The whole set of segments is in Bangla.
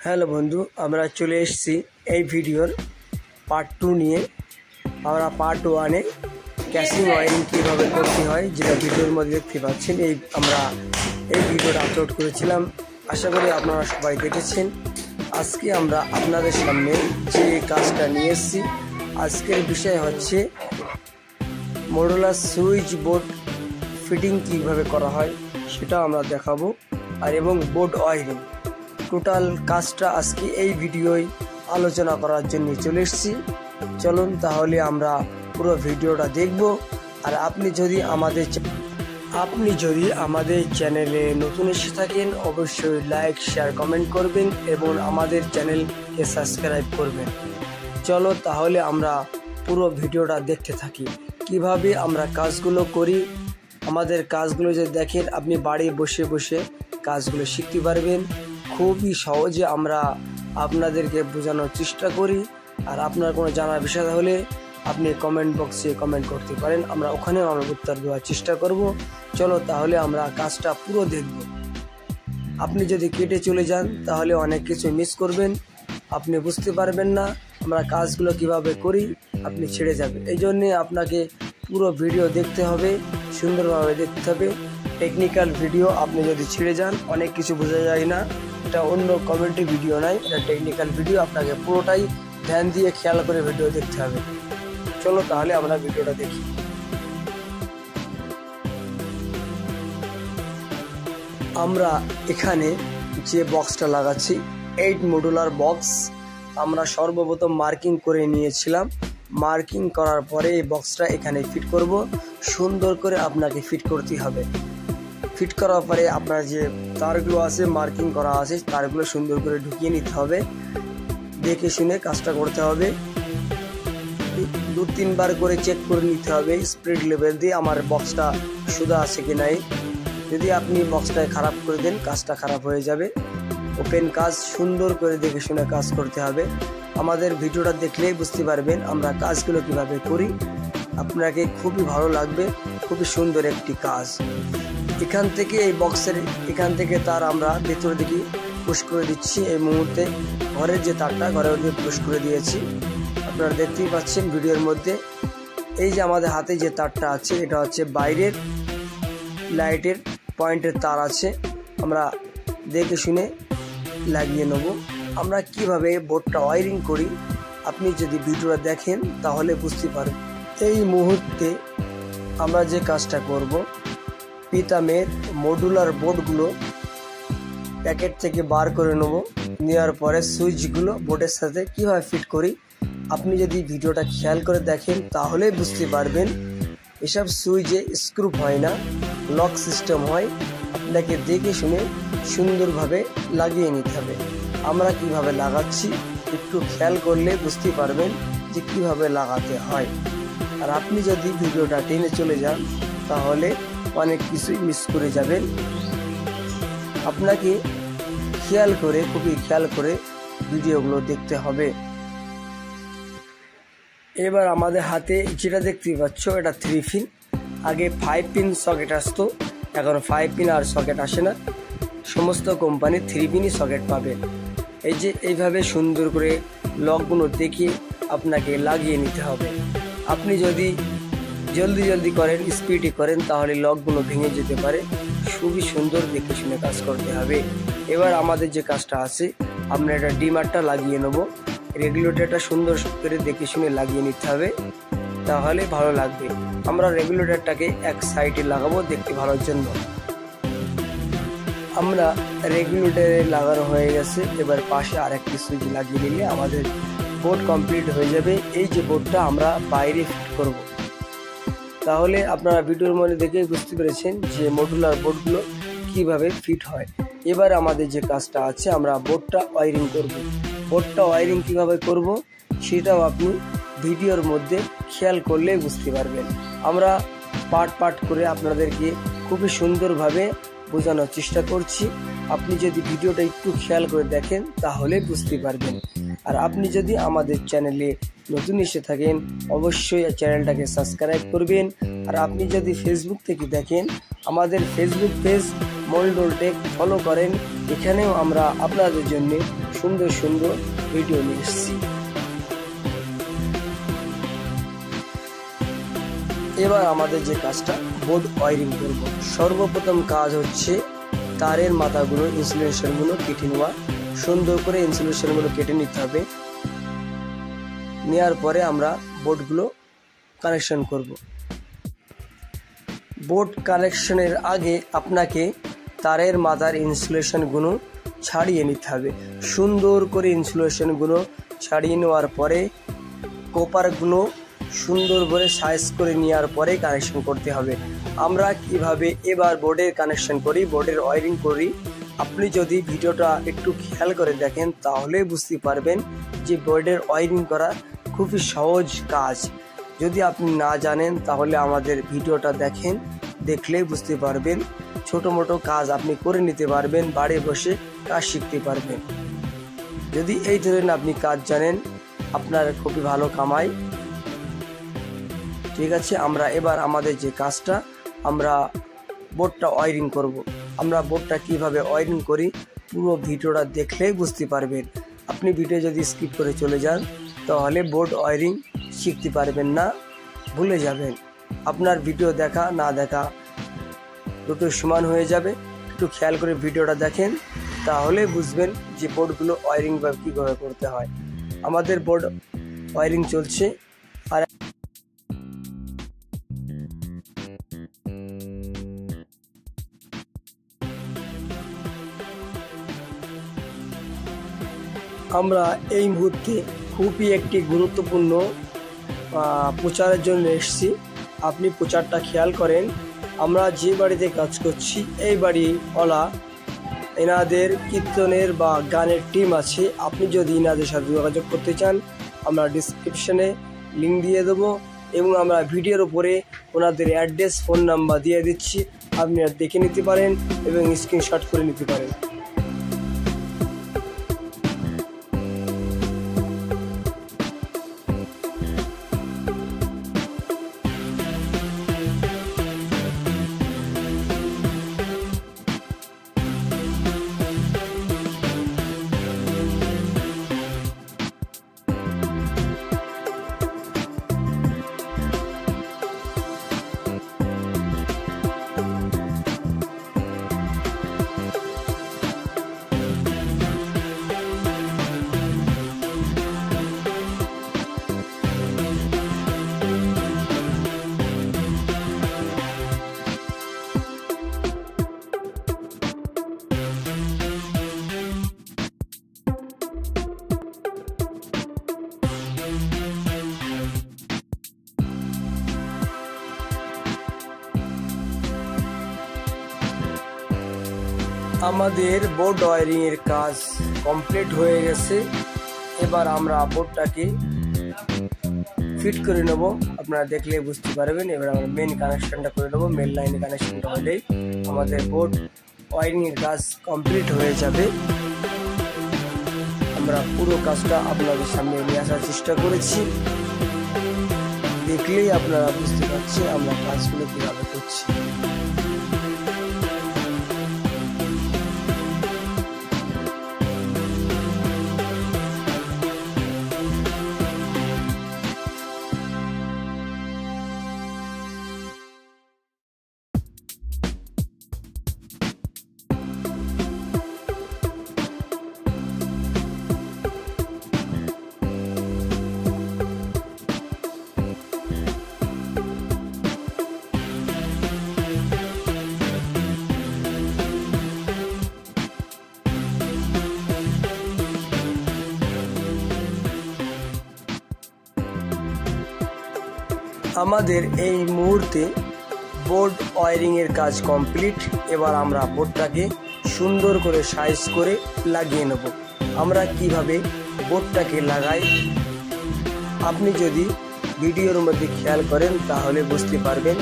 হ্যালো বন্ধু, আমরা চলে এসেছি এই ভিডিওর পার্ট 2 নিয়ে। আমরা পার্ট 1-এ ক্যাসিং ওয়ারিং কীভাবে করতে হয় যেটা ভিডিওর মধ্যে দেখতে পাচ্ছেন, আমরা এই ভিডিওটা আপলোড করেছিলাম। আশা করি আপনারা সবাই দেখেছেন। আজকে আমরা আপনাদের সামনে যে কাজটা নিয়ে এসেছি, আজকের বিষয় হচ্ছে মডুলার সুইচ বোর্ড ফিটিং কীভাবে করা হয় সেটা আমরা দেখাবো, আর এবং বোর্ড ওয়ারিং টোটাল কাজটা আজকে এই ভিডিওয় আলোচনা করার জন্য চলে এসেছি। চলুন তাহলে আমরা পুরো ভিডিওটা দেখব। আর আপনি যদি আমাদের চ্যানেলে নতুন এসে থাকেন, অবশ্যই লাইক, শেয়ার, কমেন্ট করবেন এবং আমাদের চ্যানেলকে সাবস্ক্রাইব করবেন। চলো তাহলে আমরা পুরো ভিডিওটা দেখতে থাকি, কিভাবে আমরা কাজগুলো করি। আমাদের কাজগুলো যদি দেখেন, আপনি বাড়ি বসে বসে কাজগুলো শিখতে পারবেন। খুবই সহজে আমরা আপনাদেরকে বোঝানোর চেষ্টা করি। আর আপনার কোনো জানার বিষয় হলে আপনি কমেন্ট বক্সে কমেন্ট করতে পারেন, আমরা ওখানেও আমরা উত্তর দেওয়ার চেষ্টা করব। চলো তাহলে আমরা কাজটা পুরো দেখব। আপনি যদি কেটে চলে যান তাহলে অনেক কিছু মিস করবেন, আপনি বুঝতে পারবেন না আমরা কাজগুলো কিভাবে করি, আপনি ছেড়ে যাবেন। এই জন্যে আপনাকে পুরো ভিডিও দেখতে হবে, সুন্দরভাবে দেখতে হবে। টেকনিক্যাল ভিডিও আপনি যদি ছেড়ে যান অনেক কিছু বোঝা যায় না। এটা অন্য কমেন্টরি ভিডিও নয়, এটা টেকনিক্যাল ভিডিও। আপনাকে পুরোটাই ধ্যান দিয়ে খেয়াল করে ভিডিও দেখতে হবে। চলো তাহলে আমরা ভিডিওটা দেখি। আমরা এখানে যে বক্সটা লাগাচ্ছি 8 মডুলার বক্স, আমরা সর্বপ্রথম মার্কিং করে নিয়েছিলাম। মার্কিং করার পরে এই বক্সটা এখানে ফিট করব। সুন্দর করে আপনাকে ফিট করতে হবে। ফিট করার পরে আপনার যে তারগুলো আছে মার্কিং করা আছে, তারগুলো সুন্দর করে ঢুকিয়ে নিতে হবে। দেখে শুনে কাজটা করতে হবে। 2-3 বার করে চেক করে নিতে হবে স্পিড লেভেল দিয়ে আমার বক্সটা সোজা আছে কি নাই। যদি আপনি বক্সটায় খারাপ করে দেন, কাজটা খারাপ হয়ে যাবে। ওপেন কাজ সুন্দর করে দেখে শুনে কাজ করতে হবে। আমাদের ভিডিওটা দেখলেই বুঝতে পারবেন আমরা কাজগুলো কিভাবে করি। আপনাকে খুবই ভালো লাগবে, খুবই সুন্দর একটি কাজ। এখান থেকে এই বক্সের এখান থেকে তার আমরা ভেতরের দিকে পুশ করে দিচ্ছি। এই মুহূর্তে ঘরের যে তারটা ঘরের দিকে পুশ করে দিয়েছি, আপনারা দেখতেই পাচ্ছেন ভিডিওর মধ্যে। এই যে আমাদের হাতে যে তারটা আছে, এটা হচ্ছে বাইরের লাইটের পয়েন্টের তার আছে। আমরা দেখে শুনে লাগিয়ে নেব। আমরা কিভাবে বোর্ডটা ওয়ারিং করি আপনি যদি ভিডিওটা দেখেন তাহলে বুঝতে পারবেন। এই মুহূর্তে আমরা যে কাজটা করব, পিতামের মডুলার বোর্ডগুলো প্যাকেট থেকে বার করে নেব। নেওয়ার পরে সুইচগুলো বোর্ডের সাথে কিভাবে ফিট করি আপনি যদি ভিডিওটা খেয়াল করে দেখেন তাহলে বুঝতে পারবেন। এসব সুইচে স্ক্রু হয় না, লক সিস্টেম হয়। আপনাকে দেখে শুনে সুন্দরভাবে লাগিয়ে নিতে হবে। আমরা কিভাবে লাগাচ্ছি একটু খেয়াল করলে বুঝতে পারবেন যে কিভাবে লাগাতে হয়। আর আপনি যদি ভিডিওটা টেনে চলে যান তাহলে অনেক কিছুই মিস করে যাবেন। আপনাকে খুবই খেয়াল করে ভিডিওগুলো দেখতে হবে। এবার আমাদের হাতে যেটা দেখতে পাচ্ছ, এটা 3 পিন। আগে 5 পিন সকেট আসতো, এখন 5 পিন আর সকেট আসে না। সমস্ত কোম্পানি 3 পিনই সকেট পাবেন। এই যে এইভাবে সুন্দর করে লকগুলো দেখে আপনাকে লাগিয়ে নিতে হবে। আপনি যদি জলদি করেন, স্পিডে করেন, তাহলে লকগুলো ভেঙে যেতে পারে। খুবই সুন্দর দেখে শুনে কাজ করতে হবে। এবার আমাদের যে কাজটা আছে, আমরা এটা ডিমারটা লাগিয়ে নেব। রেগুলেটরটা সুন্দর করে দেখে শুনে লাগিয়ে নিতে হবে, তাহলে ভালো লাগবে। আমরা রেগুলেটরটাকে এক সাইডে লাগাবো দেখতে ভালোর জন্য। আমরা রেগুলেটরে লাগানো হয়ে গেছে। এবার পাশে আরেকটি সুইচ লাগিয়ে নিলে আমাদের বোর্ড কমপ্লিট হয়ে যাবে। এই যে বোর্ডটা আমরা বাইরে ফিট করব। তাহলে আপনারা ভিডিওর মধ্যে দেখেই বুঝতে পেরেছেন যে মডুলার বোর্ডগুলো কিভাবে ফিট হয়। এবার আমাদের যে কাজটা আছে, আমরা বোর্ডটা ওয়ারিং করব। বোর্ডটা ওয়ারিং কিভাবে করব সেটাও আপনি ভিডিওর মধ্যে খেয়াল করলে বুঝতে পারবেন। আমরা পার্ট করে আপনাদেরকে খুবই সুন্দরভাবে বোঝানোর চেষ্টা করছি। আপনি যদি ভিডিওটা একটু খেয়াল করে দেখেন তাহলে বুঝতে পারবেন। আর আপনি যদি আমাদের চ্যানেলে নতুন এসে থাকেন অবশ্যই চ্যানেলটাকে সাবস্ক্রাইব করবেন। আর আপনি যদি ফেসবুক থেকে দেখেন আমাদের Facebook page Monitor Tech follow করেন। এখানেও আমরা আপনাদের জন্য সুন্দর সুন্দর ভিডিও নিয়ে এসেছি। এবার আমাদের যে কাজটা বোর্ড ওয়্যারিং করব, সর্বপ্রথম কাজ হচ্ছে তারের মাথাগুলো ইনসুলেশনগুলো কেটে নেওয়া। সুন্দর করে ইনসুলেশনগুলো কেটে নিতে হবে। নেওয়ার পরে আমরা বোর্ডগুলো কানেকশন করব। বোর্ড কানেকশনের আগে আপনাকে তারের মাথার ইনসুলেশনগুলো ছাড়িয়ে নিতে হবে। সুন্দর করে ইনসুলেশনগুলো ছাড়িয়ে নেওয়ার পরে কপারগুলো সুন্দর করে সাইজ করে নেওয়ার পরে কানেকশন করতে হবে। আমরা কিভাবে এবার বোর্ডের কানেকশন করি, বোর্ডের ওয়্যারিং করি, আপনি যদি ভিডিওটা একটু খেয়াল করে দেখেন তাহলে বুঝতে পারবেন যে বোর্ডের ওয়্যারিং করা খুবই সহজ কাজ। যদি আপনি না জানেন তাহলে আমাদের ভিডিওটা দেখেন, দেখলেই বুঝতে পারবেন। ছোটো মোটো কাজ আপনি করে নিতে পারবেন, বাড়ি বসে কাজ শিখতে পারবেন। যদি এই ধরনের আপনি কাজ জানেন আপনার খুবই ভালো কামাই। ঠিক আছে, আমরা এবার আমাদের যে কাজটা আমরা বোর্ডটা ওয়্যারিং করব। আমরা বোর্ডটা কিভাবে ওয়্যারিং করি পুরো ভিডিওটা দেখলেই বুঝতে পারবেন। আপনি ভিডিও যদি স্কিপ করে চলে যান তাহলে বোর্ড ওয়্যারিং শিখতে পারবেন না, ভুলে যাবেন। আপনার ভিডিও দেখা না দেখা দুটো সমান হয়ে যাবে। একটু খেয়াল করে ভিডিওটা দেখেন তাহলে বুঝবেন যে বোর্ডগুলো ওয়্যারিং বা কীভাবে করতে হয়। আমাদের বোর্ড ওয়্যারিং চলছে। আর আমরা এই মুহূর্তে খুবই একটি গুরুত্বপূর্ণ প্রচারের জন্য এসেছি। আপনি প্রচারটা খেয়াল করেন। আমরা যে বাড়িতে কাজ করছি এই বাড়িওয়ালা এনাদের কীর্তনের বা গানের টিম আছে। আপনি যদি এনাদের সাথে যোগাযোগ করতে চান আমরা ডিসক্রিপশনে লিঙ্ক দিয়ে দেবো এবং আমরা ভিডিওর উপরে ওনাদের অ্যাড্রেস, ফোন নাম্বার দিয়ে দিচ্ছি। আপনি দেখে নিতে পারেন এবং স্ক্রিনশট করে নিতে পারেন। আমাদের বোর্ড ওয়্যারিং এর কাজ কমপ্লিট হয়ে গেছে। এবার আমরা বোর্ডটাকে ফিট করে নেব। আপনারা দেখলে বুঝতে পারবেন। এবার আমরা মেন কানেকশনটা করে নেব। মেন লাইনে কানেকশনটা হলেই আমাদের বোর্ড ওয়্যারিং এর কাজ কমপ্লিট হয়ে যাবে। আমরা পুরো কাজটা আপনাদের সামনে নিয়ে আসার চেষ্টা করেছি, দেখলেই আপনারা বুঝতে পারছেন আমরা কাজগুলো কিভাবে করছি। আমাদের এই মুহূর্তে বোর্ড ওয়্যারিং এর কাজ কমপ্লিট। এবার আমরা বোর্ডটাকে সুন্দর করে সাইজ করে লাগিয়ে নেব। আমরা কিভাবে বোর্ডটাকে লাগাই আপনি যদি ভিডিওর মধ্যে খেয়াল করেন তাহলে বুঝতে পারবেন।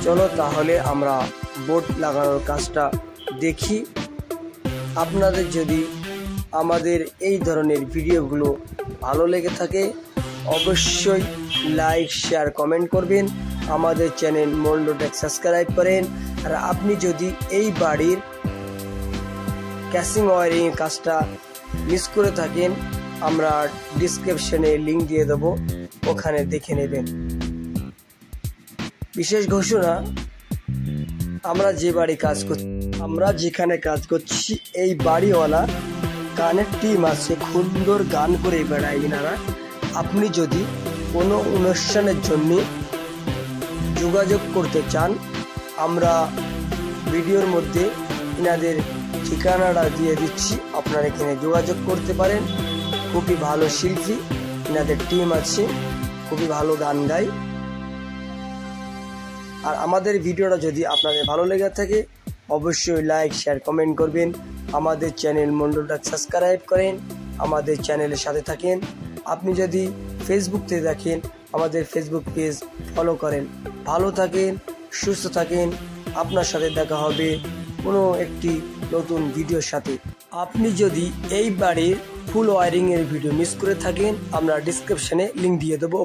চলো তাহলে আমরা বোর্ড লাগানোর কাজটা দেখি। আপনাদের যদি আমাদের এই ধরনের ভিডিওগুলো ভালো লেগে থাকে অবশ্যই লাইক, শেয়ার, কমেন্ট করবেন। আমাদের চ্যানেল মোল্ডো টেক সাবস্ক্রাইব করেন। আর আপনি যদি এই বাড়ির ক্যাসিং ওয়ারিং এর কাজটা মিস করে থাকেন, আমরা ডেসক্রিপশনে লিংক দিয়ে দেব, ওখানে দেখে নেবেন। বিশেষ ঘোষণা, আমরা যেখানে কাজ করছি এই বাড়িওয়ালা গানের টিম আছে, সুন্দর গান করে বেড়ায় এনারা। আপনি যদি কোনো অনুষ্ঠানের জন্য যোগাযোগ করতে চান, আমরা ভিডিওর মধ্যে এনাদের ঠিকানাটা দিয়ে দিচ্ছি, আপনারা এখানে যোগাযোগ করতে পারেন। খুবই ভালো শিল্পী, এনাদের টিম আছে, খুবই ভালো গান গায়। আর আমাদের ভিডিওটা যদি আপনাদের ভালো লেগে থাকে অবশ্যই লাইক, শেয়ার, কমেন্ট করবেন। আমাদের চ্যানেল মন্ডলটা সাবস্ক্রাইব করেন, আমাদের চ্যানেলের সাথে থাকেন। আপনি যদি ফেসবুক থেকে দেখেন, আমাদের ফেসবুক পেজ ফলো করেন। ভালো থাকেন, সুস্থ থাকেন, আপনার সাথে দেখা হবে কোনো একটি নতুন ভিডিওর সাথে। আপনি যদি এই বাড়ির ফুল ওয়ারিংয়ের ভিডিও মিস করে থাকেন, আমরা ডিসক্রিপশনে লিংক দিয়ে দেবো।